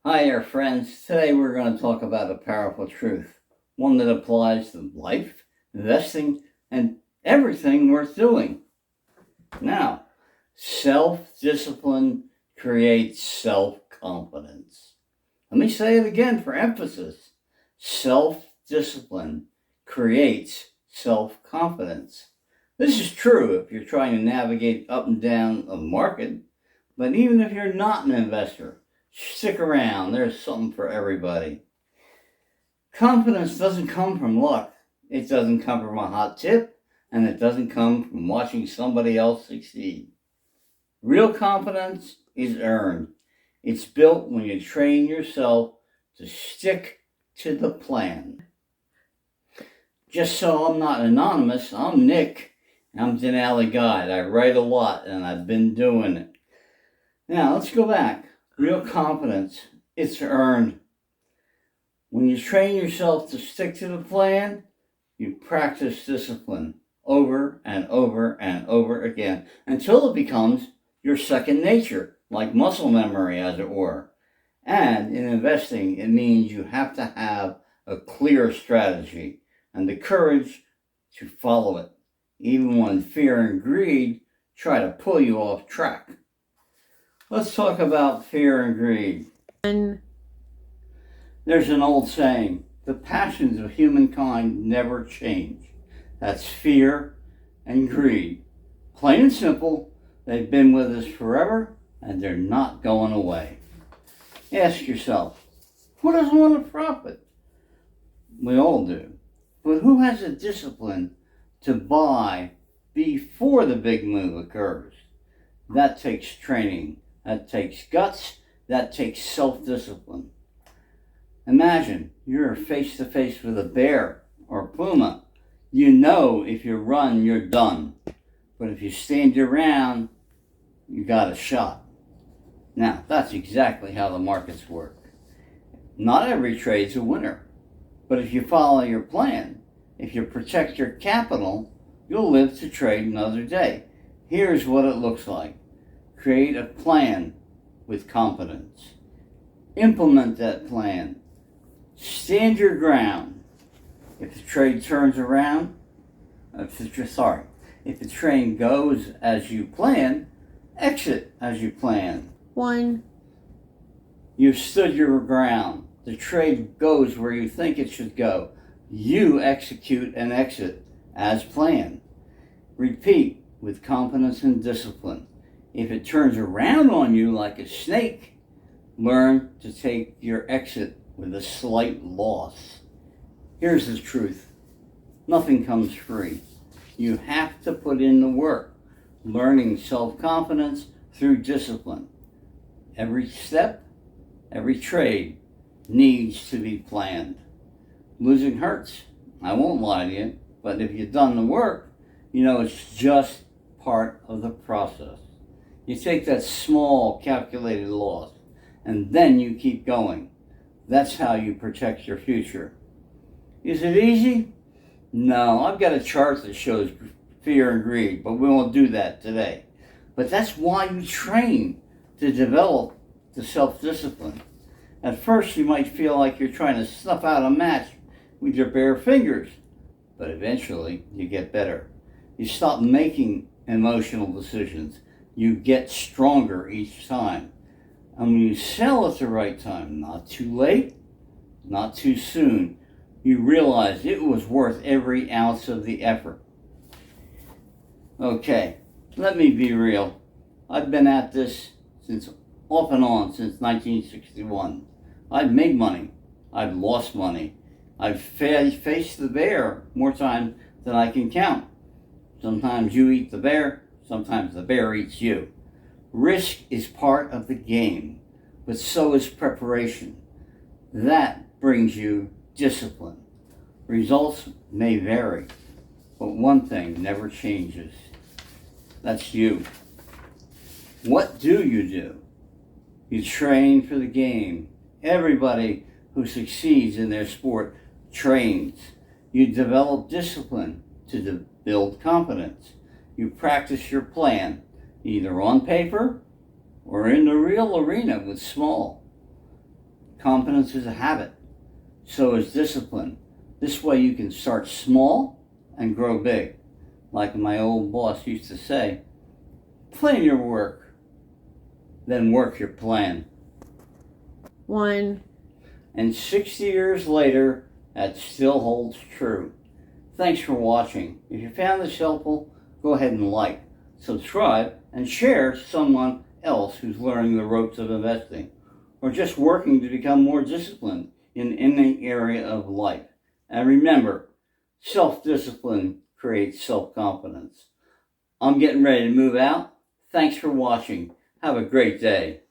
Hi there, friends. Today we're going to talk about a powerful truth, one that applies to life, investing, and everything worth doing. Now, self discipline creates self confidence. Let me say it again for emphasis. Self discipline creates self confidence. This is true if you're trying to navigate up and down a market, but even if you're not an investor, stick around. There's something for everybody. Confidence doesn't come from luck. It doesn't come from a hot tip, and it doesn't come from watching somebody else succeed. Real confidence is earned. It's built when you train yourself to stick to the plan. Just so I'm not anonymous, I'm Nick. I'm Denali Guide. I write a lot, and I've been doing it. Now, let's go back. Real confidence, it's earned. When you train yourself to stick to the plan, you practice discipline over and over and over again until it becomes your second nature, like muscle memory, as it were. And in investing, it means you have to have a clear strategy and the courage to follow it, even when fear and greed try to pull you off track. Let's talk about fear and greed. There's an old saying, the passions of humankind never change. That's fear and greed. Plain and simple, they've been with us forever and they're not going away. Ask yourself, who doesn't want to profit? We all do. But who has the discipline to buy before the big move occurs? That takes training. That takes guts. That takes self-discipline. Imagine you're face to face with a bear or puma. You know if you run, you're done. But if you stand your ground, you got a shot. Now, that's exactly how the markets work. Not every trade's a winner. But if you follow your plan, if you protect your capital, you'll live to trade another day. Here's what it looks like. Create a plan with confidence. Implement that plan. Stand your ground. If the trade turns around, if the train goes as you plan, exit as you plan. You've stood your ground. The trade goes where you think it should go. You execute and exit as planned. Repeat with confidence and discipline. If it turns around on you like a snake, learn to take your exit with a slight loss. Here's the truth. Nothing comes free. You have to put in the work, learning self-confidence through discipline. Every step, every trade needs to be planned. Losing hurts. I won't lie to you, but if you've done the work, you know it's just part of the process. You take that small calculated loss, and then you keep going. That's how you protect your future. Is it easy? No, I've got a chart that shows fear and greed, but we won't do that today. But that's why you train to develop the self-discipline. At first, you might feel like you're trying to snuff out a match with your bare fingers, but eventually you get better. You stop making emotional decisions. You get stronger each time. And when you sell at the right time, not too late, not too soon, you realize it was worth every ounce of the effort. Okay, let me be real. I've been at this off and on since 1961. I've made money. I've lost money. I've faced the bear more times than I can count. Sometimes you eat the bear, sometimes the bear eats you. Risk is part of the game, but so is preparation. That brings you discipline. Results may vary, but one thing never changes. That's you. What do? You train for the game. Everybody who succeeds in their sport trains. You develop discipline to build confidence. You practice your plan, either on paper or in the real arena with small. Confidence is a habit. So is discipline. This way you can start small and grow big. Like my old boss used to say, plan your work, then work your plan. One. And 60 years later, that still holds true. Thanks for watching. If you found this helpful, go ahead and like, subscribe, and share to someone else who's learning the ropes of investing or just working to become more disciplined in any area of life. And remember, self-discipline creates self-confidence. I'm getting ready to move out. Thanks for watching. Have a great day.